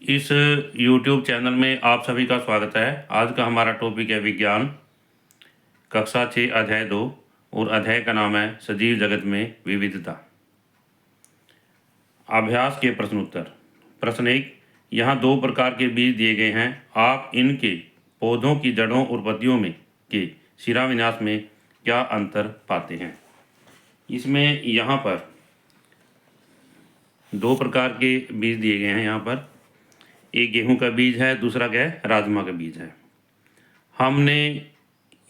इस YouTube channel में आप सभी का स्वागत है। आज का हमारा टॉपिक है विज्ञान, कक्षा 6 अध्याय 2 और अध्याय का नाम है सजीव जगत में विविधता। अभ्यास के प्रश्न उत्तर। प्रश्न 1, यहाँ 2 प्रकार के बीज दिए गए हैं। आप इनके पौधों की जड़ों और पत्तियों में के शिराविन्यास में क्या अंतर पाते हैं। इसमें यहाँ पर 2 प्रकार के बीज दिए गए हैं। यहाँ पर एक गेहूं का बीज है, दूसरा क्या है, राजमा का बीज है। हमने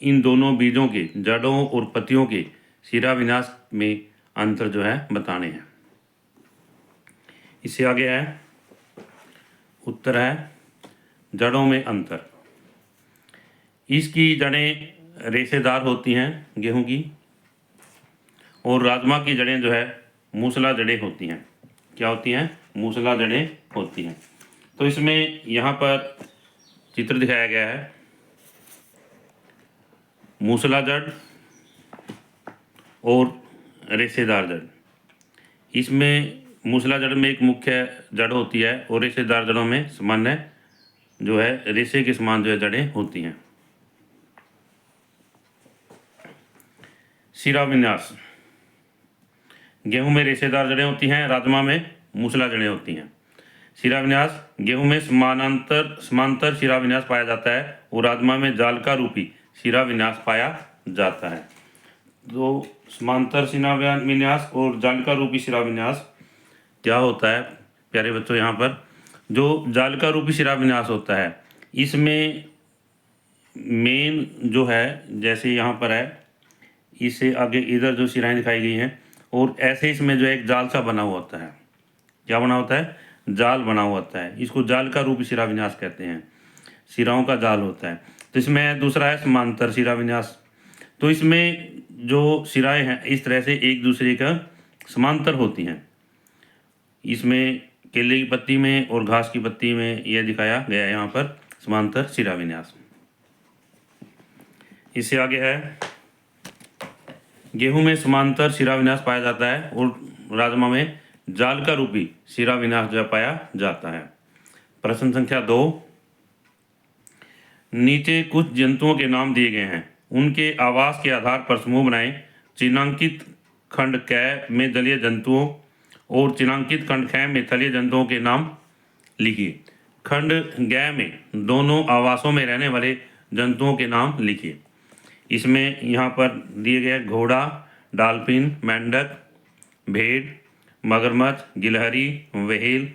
इन दोनों बीजों के जड़ों और पत्तियों के शिराविन्यास में अंतर जो है बताने हैं। इससे आगे है उत्तर है जड़ों में अंतर। इसकी जड़ें रेशेदार होती हैं गेहूं की, और राजमा की जड़ें जो है मूसला जड़ें होती हैं। क्या होती हैं? मूसला जड़ें होती हैं। तो इसमें यहाँ पर चित्र दिखाया गया है, मूसला जड़ और रेशेदार जड़। इसमें मूसला जड़ में एक मुख्य जड़ होती है और रेशेदार जड़ों में सामान्य जो है रेशे के समान जो है जड़ें होती हैं। शिराविन्यास। गेहूं में रेशेदार जड़ें होती हैं, राजमा में मूसला जड़ें होती हैं। शिराविन्यास। गेहूं में समांतर शिराविन्यास पाया जाता है और राजमा में जालिका रूपी शिराविन्यास पाया जाता है। तो समांतर शिराविन्यास और जालिका रूपी शिराविन्यास क्या होता है प्यारे बच्चों? यहाँ पर जो जालिका रूपी शिराविन्यास होता है, इसमें मेन जो है, जैसे यहाँ पर है, इससे आगे इधर जो शिराएँ दिखाई गई हैं, और ऐसे इसमें जो एक जाल सा बना हुआ होता है। क्या बना होता है? जाल बना हुआ होता है। इसको जाल का रूपी शिराविन्यास कहते हैं। शिराओं का जाल होता है। तो इसमें दूसरा है समांतर शिराविन्यास। तो इसमें जो शिराएं हैं इस तरह से एक दूसरे का समांतर होती हैं। इसमें केले की पत्ती में और घास की पत्ती में यह दिखाया गया है यहाँ पर समांतर शिराविन्यास। इससे आगे है गेहूं में समांतर शिराविन्यास पाया जाता है और राजमा में जालिका रूपी शिराविन्यास जो पाया जाता है। प्रश्न संख्या 2, नीचे कुछ जंतुओं के नाम दिए गए हैं। उनके आवास के आधार पर समूह बनाएं। चिन्हांकित खंड क में जलीय जंतुओं और चिन्हांकित खंड ख में थलीय जंतुओं के नाम लिखिए। खंड ग में दोनों आवासों में रहने वाले जंतुओं के नाम लिखिए। इसमें यहाँ पर दिए गए घोड़ा, डॉल्फिन, मेंढक, भेड़, मगरमच्छ, गिलहरी, व्हेल,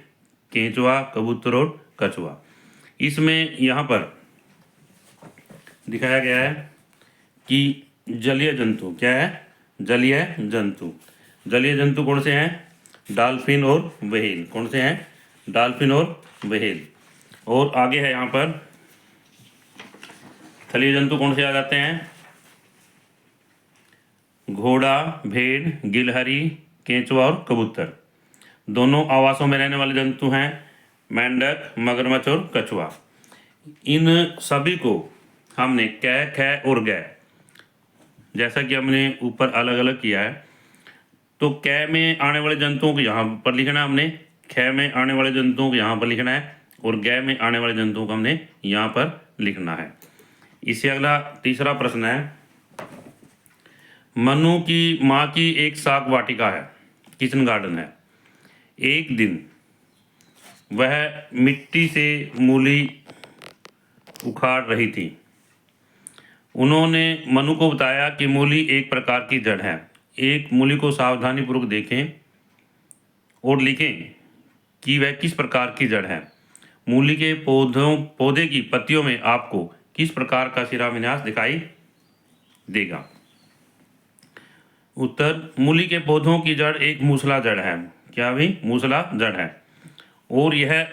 केंचुआ, कबूतर और कछुआ। इसमें यहाँ पर दिखाया गया है कि जलीय जंतु क्या है? जलीय जंतु। जलीय जंतु कौन से हैं? डॉल्फिन और व्हेल। कौन से हैं? डॉल्फिन और व्हेल। और आगे है यहाँ पर थलीय जंतु कौन से आ जाते हैं? घोड़ा, भेड़, गिलहरी, केंचुआ और कबूतर। दोनों आवासों में रहने वाले जंतु हैं मेंढक, मगरमच्छ और कछुआ। इन सभी को हमने क, ख और ग, जैसा कि हमने ऊपर अलग अलग किया है, तो क में आने वाले जंतुओं को यहाँ पर लिखना है हमने, ख में आने वाले जंतुओं को यहाँ पर लिखना है, और ग में आने वाले जंतुओं को हमने यहाँ पर लिखना है। इससे अगला तीसरा प्रश्न है, मनु की माँ की एक साग वाटिका है, किचन गार्डन है। एक दिन वह मिट्टी से मूली उखाड़ रही थी। उन्होंने मनु को बताया कि मूली एक प्रकार की जड़ है। एक मूली को सावधानीपूर्वक देखें और लिखें कि वह किस प्रकार की जड़ है। मूली के पौधे की पत्तियों में आपको किस प्रकार का शिराविन्यास दिखाई देगा? उत्तर, मूली के पौधों की जड़ एक मूसला जड़ है। क्या भी? मूसला जड़ है। और यह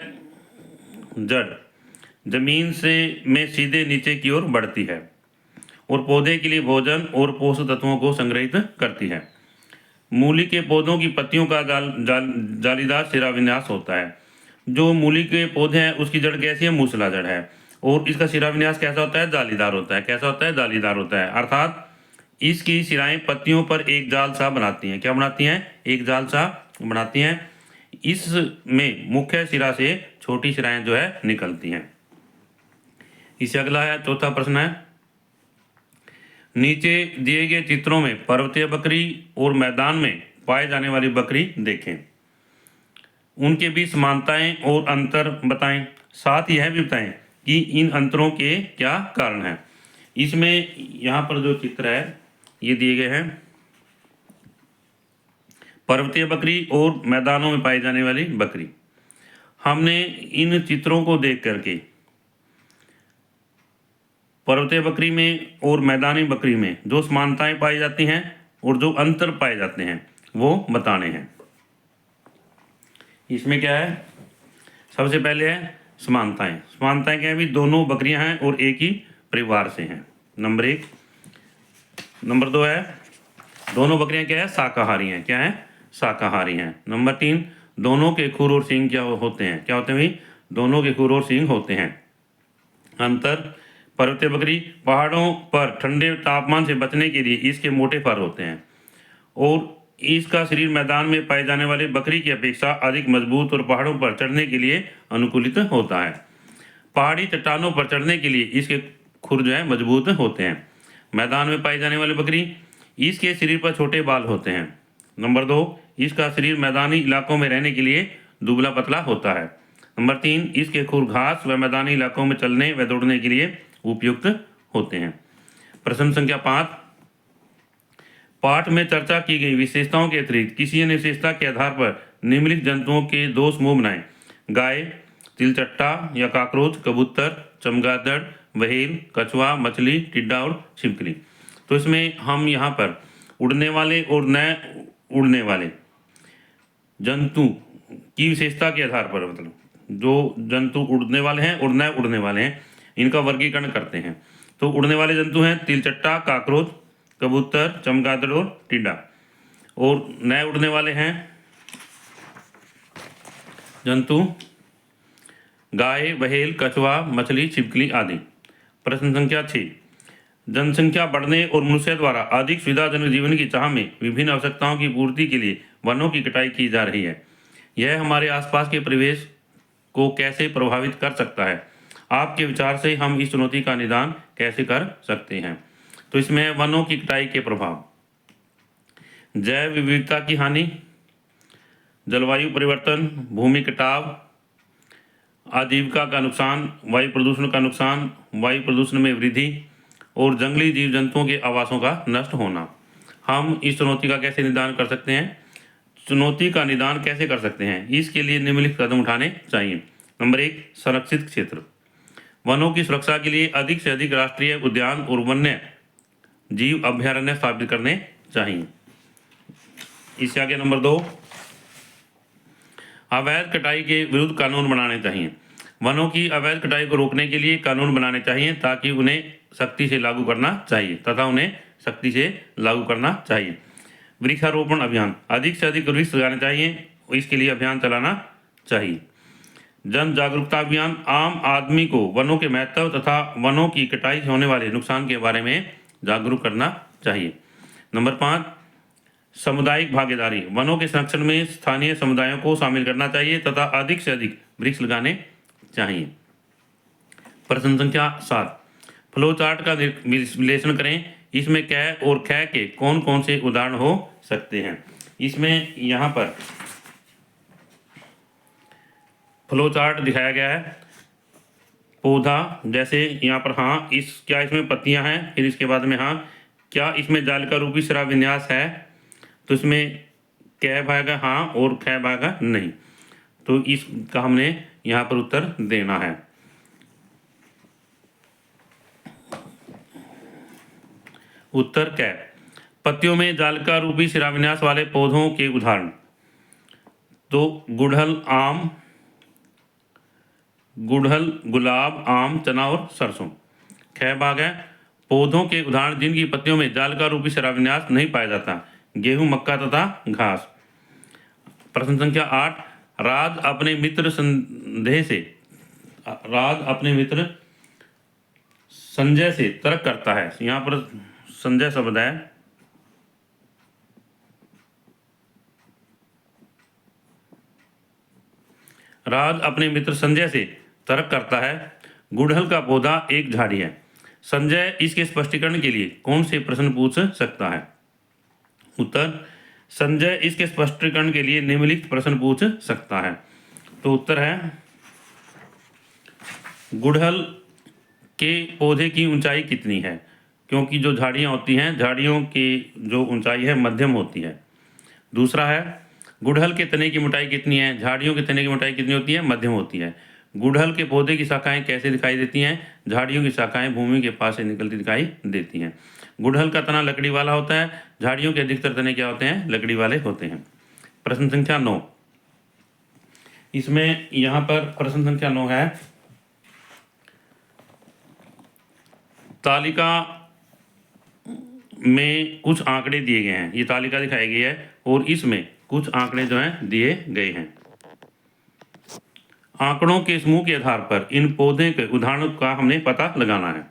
जड़ जमीन से में सीधे नीचे की ओर बढ़ती है और पौधे के लिए भोजन और पोषक तत्वों को संग्रहित करती है। मूली के पौधों की पत्तियों का जालीदार शिराविन्यास होता है। जो मूली के पौधे हैं उसकी जड़ कैसी है? मूसला जड़ है। और इसका शिराविन्यास कैसा होता है? जालीदार होता है। कैसा होता है? जालीदार होता है। अर्थात इसकी शिराएं पत्तियों पर एक जाल सा बनाती हैं। क्या बनाती हैं? एक जाल सा बनाती हैं। इसमें मुख्य शिरा से छोटी शिराएं जो है निकलती हैं। इससे अगला है चौथा प्रश्न है, नीचे दिए गए चित्रों में पर्वतीय बकरी और मैदान में पाए जाने वाली बकरी देखें, उनके बीच समानताएं और अंतर बताएं, साथ ही यह भी बताएं कि इन अंतरों के क्या कारण हैं। इसमें यहाँ पर जो चित्र है ये दिए गए हैं पर्वतीय बकरी और मैदानों में पाई जाने वाली बकरी। हमने इन चित्रों को देख करके पर्वतीय बकरी में और मैदानी बकरी में जो समानताएं पाई जाती हैं और जो अंतर पाए जाते हैं वो बताने हैं। इसमें क्या है, सबसे पहले है समानताएं। समानताएं क्या है भी, दोनों बकरियां हैं और एक ही परिवार से हैं, नंबर 1। नंबर 2 है दोनों बकरियां क्या है, शाकाहारी हैं। क्या है, शाकाहारी हैं। नंबर 3, दोनों के खुर और सींग क्या होते हैं, क्या होते हैं भाई, दोनों के खुर और सींग होते हैं। अंतर, पर्वतीय बकरी पहाड़ों पर ठंडे तापमान से बचने के लिए इसके मोटे फर होते हैं और इसका शरीर मैदान में पाए जाने वाले बकरी की अपेक्षा अधिक मजबूत और पहाड़ों पर चढ़ने के लिए अनुकूलित होता है। पहाड़ी चट्टानों पर चढ़ने के लिए इसके खुर जो है मजबूत होते हैं। मैदान में पाई जाने वाली बकरी, इसके शरीर पर छोटे बाल होते हैं। नंबर 2, इसका शरीर मैदानी इलाकों में रहने के लिए दुबला पतला होता है। नंबर 3, इसके खुर घास व मैदानी इलाकों में चलने व दौड़ने के लिए उपयुक्त होते हैं। प्रश्न संख्या 5, पाठ में चर्चा की गई विशेषताओं के अतिरिक्त किसी अन्य विशेषता के आधार पर निम्नलिखित जंतुओं के 2 समूह बनाएं। गाय, तिलचट्टा या काकरोच, कबूतर, चमगादड़, व्हेल, कछुआ, मछली, टिड्डा और छिपकली। तो इसमें हम यहाँ पर उड़ने वाले और न उड़ने वाले जंतु की विशेषता के आधार पर, मतलब जो जंतु उड़ने वाले हैं और न उड़ने वाले हैं इनका वर्गीकरण करते हैं। तो उड़ने वाले जंतु हैं तिलचट्टा, काकरोच, कबूतर, चमगादड़ और टिड्डा, और न उड़ने वाले हैं जंतु गाय, व्हेल, कछुआ, मछली, छिपकली आदि। प्रश्न संख्या 6, जनसंख्या बढ़ने और मनुष्य द्वारा अधिक सुविधाजनक जीवन की चाह में विभिन्न आवश्यकताओं की पूर्ति के लिए वनों की कटाई की जा रही है। यह हमारे आसपास के परिवेश को कैसे प्रभावित कर सकता है? आपके विचार से हम इस चुनौती का निदान कैसे कर सकते हैं? तो इसमें वनों की कटाई के प्रभाव, जैव विविधता की हानि, जलवायु परिवर्तन, भूमि कटाव, आजीविका का नुकसान, वायु प्रदूषण का नुकसान, वायु प्रदूषण में वृद्धि और जंगली जीव जंतुओं के आवासों का नष्ट होना। हम इस चुनौती का कैसे निदान कर सकते हैं? चुनौती का निदान कैसे कर सकते हैं? इसके लिए निम्नलिखित कदम उठाने चाहिए। नंबर 1, संरक्षित क्षेत्र। वनों की सुरक्षा के लिए अधिक से अधिक राष्ट्रीय उद्यान और वन्य जीव अभयारण्य स्थापित करने चाहिए। इससे आगे नंबर 2, अवैध कटाई के विरुद्ध कानून बनाने चाहिए। वनों की अवैध कटाई को रोकने के लिए कानून बनाने चाहिए ताकि उन्हें सख्ती से लागू करना चाहिए। वृक्षारोपण अभियान, अधिक से अधिक वृक्ष लगाने चाहिए, इसके लिए अभियान चलाना चाहिए। जन जागरूकता अभियान, आम आदमी को वनों के महत्व तथा वनों की कटाई से होने वाले नुकसान के बारे में जागरूक करना चाहिए। नंबर 5, सामुदायिक भागीदारी, वनों के संरक्षण में स्थानीय समुदायों को शामिल करना चाहिए तथा अधिक से अधिक वृक्ष लगाने चाहिए। प्रश्न संख्या 7, फ्लो चार्ट का विश्लेषण करें। इसमें कै और ख के कौन कौन से उदाहरण हो सकते हैं? इसमें यहाँ पर फ्लो चार्ट दिखाया गया है। पौधा, जैसे यहाँ पर हाँ, क्या इसमें पत्तियाँ हैं, फिर इसके बाद में हाँ, क्या इसमें जालिका रूपी शिरा विन्यास है? तो इसमें क भागा हाँ और ख भागा नहीं, तो इसका हमने यहाँ पर उत्तर देना है। उत्तर क, पत्तियों में जालिका रूपी शिराविन्यास वाले पौधों के उदाहरण, तो गुड़हल, गुलाब, आम, चना और सरसों। ख भाग है, पौधों के उदाहरण जिनकी पत्तियों में जालिका रूपी शिराविन्यास नहीं पाया जाता, गेहूं, मक्का तथा घास। प्रश्न संख्या 8, राज अपने मित्र संजय से तर्क करता है। यहाँ पर संजय शब्द है। राज अपने मित्र संजय से तर्क करता है, गुड़हल का पौधा एक झाड़ी है। संजय इसके स्पष्टीकरण के लिए कौन से प्रश्न पूछ सकता है? उत्तर, संजय इसके स्पष्टीकरण के लिए निम्नलिखित प्रश्न पूछ सकता है। तो उत्तर है, गुड़हल के पौधे की ऊंचाई कितनी है? क्योंकि जो झाड़ियाँ होती हैं, झाड़ियों की जो ऊंचाई है मध्यम होती है। दूसरा है, गुड़हल के तने की मोटाई कितनी है? झाड़ियों के तने की मोटाई कितनी होती है? मध्यम होती है। गुड़हल के पौधे की शाखाएं कैसे दिखाई देती हैं? झाड़ियों की शाखाएं भूमि के पास से निकलती दिखाई देती हैं। गुड़हल का तना लकड़ी वाला होता है, झाड़ियों के अधिकतर तने क्या होते हैं? लकड़ी वाले होते हैं। प्रश्न संख्या 9, इसमें यहाँ पर प्रश्न संख्या 9 है, तालिका में कुछ आंकड़े दिए गए हैं। ये तालिका दिखाई गई है और इसमें कुछ आंकड़े जो हैं दिए गए हैं। आंकड़ों के समूह के आधार पर इन पौधे के उदाहरणों का हमने पता लगाना है।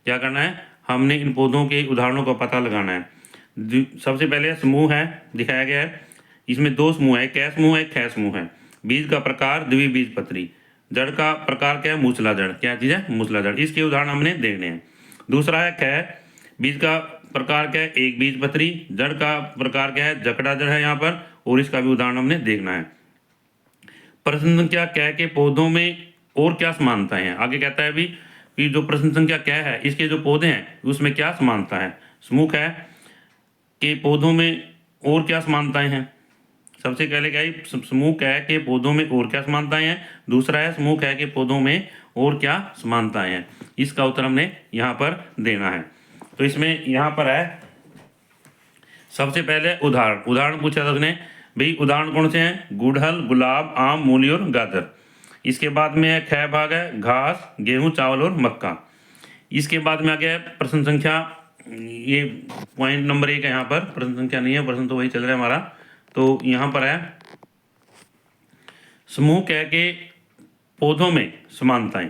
क्या करना है? हमने इन पौधों के उदाहरणों का पता लगाना है। सबसे पहले समूह है, दिखाया गया है। इसमें 2 समूह है, कै समूह है, खे समूह है। बीज का प्रकार द्विबीजपत्री, जड़ का प्रकार क्या है? मूसला जड़। क्या चीज़ है? मूसला जड़। इसके उदाहरण हमने देखने हैं। दूसरा है कै, बीज का प्रकार क्या है? एक बीजपत्री। जड़ का प्रकार क्या है? जकड़ा जड़ है यहाँ पर, और इसका भी उदाहरण हमने देखना है। प्रश्न संख्या कै के पौधों में और क्या समानताएं हैं? आगे कहता है भी कि जो प्रश्न संख्या कै है, इसके जो पौधे हैं उसमें क्या समानता है? समूह कै के पौधों में और क्या समानताएं हैं? सबसे पहले क्या है? समूह कै के पौधों में और क्या समानताएं हैं। दूसरा है समूह कै के पौधों में और क्या समानताएं हैं। इसका उत्तर हमने यहाँ पर देना है। तो इसमें यहाँ पर है, सबसे पहले उदाहरण पूछा था उसने, भाई उदाहरण कौन से हैं? गुड़हल, गुलाब, आम, मूली और गाजर। इसके बाद में है ख भाग है, घास, गेहूं, चावल और मक्का। इसके बाद में आ गया है प्रश्न संख्या, ये पॉइंट नंबर 1 है यहाँ पर, प्रश्न संख्या नहीं है, प्रश्न तो वही चल रहा है हमारा। तो यहाँ पर है, समूह कै के पौधों में समानताएं।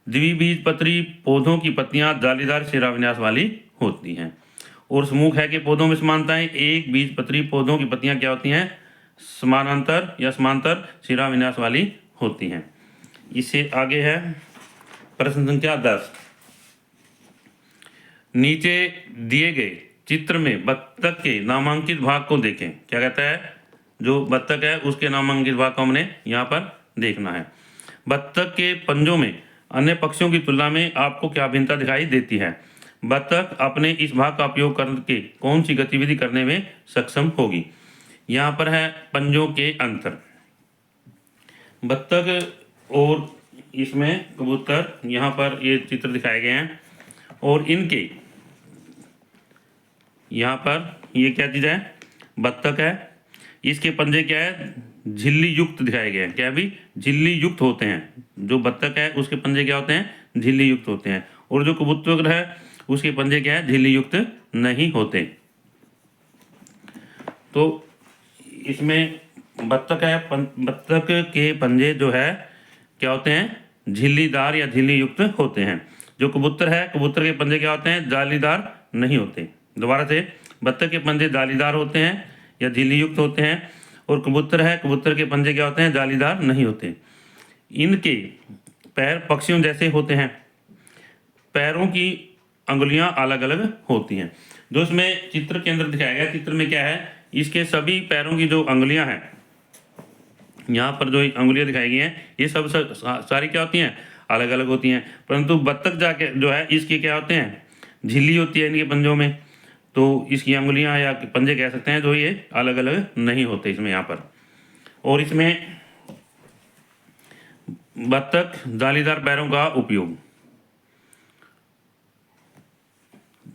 द्विबीजपत्री पौधों की पत्तियां जालीदार शिराविन्यास वाली होती हैं। और समूह कै के पौधों में समानताएं, एक बीजपत्री पौधों की पत्तियां क्या होती हैं? समानांतर या समांतर शिराविन्यास वाली होती हैं। इससे आगे है प्रश्न संख्या 10, नीचे दिए गए चित्र में बत्तख के नामांकित भाग को देखें। क्या कहता है? जो बत्तख है उसके नामांकित भाग को हमने यहाँ पर देखना है। बत्तख के पंजों में अन्य पक्षियों की तुलना में आपको क्या भिन्नता दिखाई देती है? बत्तख अपने इस भाग का उपयोग करके कौन सी गतिविधि करने में सक्षम होगी? यहाँ पर है पंजों के अंतर। बत्तख और इसमें कबूतर, यहाँ पर ये चित्र दिखाए गए हैं, और इनके यहाँ पर ये क्या चीज़ है? बत्तख है, इसके पंजे क्या है? झिल्ली युक्त दिखाए गए हैं। क्या भी? झिल्ली युक्त होते हैं। जो बत्तख है उसके पंजे क्या होते हैं? झिल्ली युक्त होते हैं। और जो कबूतर है उसके पंजे क्या है? झिल्ली युक्त नहीं होते। तो इसमें बत्तख है, बत्तख के पंजे जो है क्या होते हैं? झिल्लीदार या झिल्ली युक्त होते हैं। जो कबूतर है, कबूतर के पंजे क्या होते हैं? जालीदार नहीं होते। दोबारा से, बत्तख के पंजे जालीदार होते हैं या झिल्ली युक्त होते हैं, और कबूतर है, कबूतर के पंजे क्या होते हैं? जालीदार नहीं होते। इनके पैर पक्षियों जैसे होते हैं, पैरों की अंगुलियां अलग अलग होती हैं। जो इसमें चित्र के अंदर दिखाया गया, चित्र में क्या है? इसके सभी पैरों की जो अंगुलियां हैं, यहाँ पर जो अंगुलियां दिखाई गई हैं, ये सब सारी क्या होती हैं? अलग अलग होती हैं। परंतु बत्तख जाके जो है इसके क्या होते हैं? झिल्ली होती है इनके पंजों में, तो इसकी अंगुलियां या पंजे कह सकते हैं, जो ये अलग अलग नहीं होते इसमें यहाँ पर। और इसमें बत्तख जालीदार पैरों का उपयोग,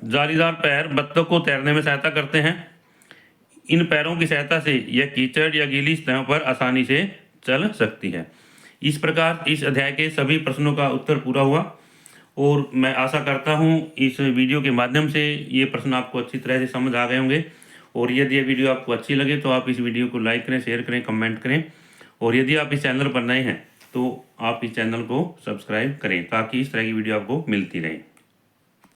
जालीदार पैर बत्तख को तैरने में सहायता करते हैं। इन पैरों की सहायता से यह कीचड़ या गीली सतहों पर आसानी से चल सकती है। इस प्रकार इस अध्याय के सभी प्रश्नों का उत्तर पूरा हुआ, और मैं आशा करता हूँ इस वीडियो के माध्यम से ये प्रश्न आपको अच्छी तरह से समझ आ गए होंगे। और यदि ये वीडियो आपको अच्छी लगे तो आप इस वीडियो को लाइक करें, शेयर करें, कमेंट करें, और यदि आप इस चैनल पर नए हैं तो आप इस चैनल को सब्सक्राइब करें, ताकि इस तरह की वीडियो आपको मिलती रहे।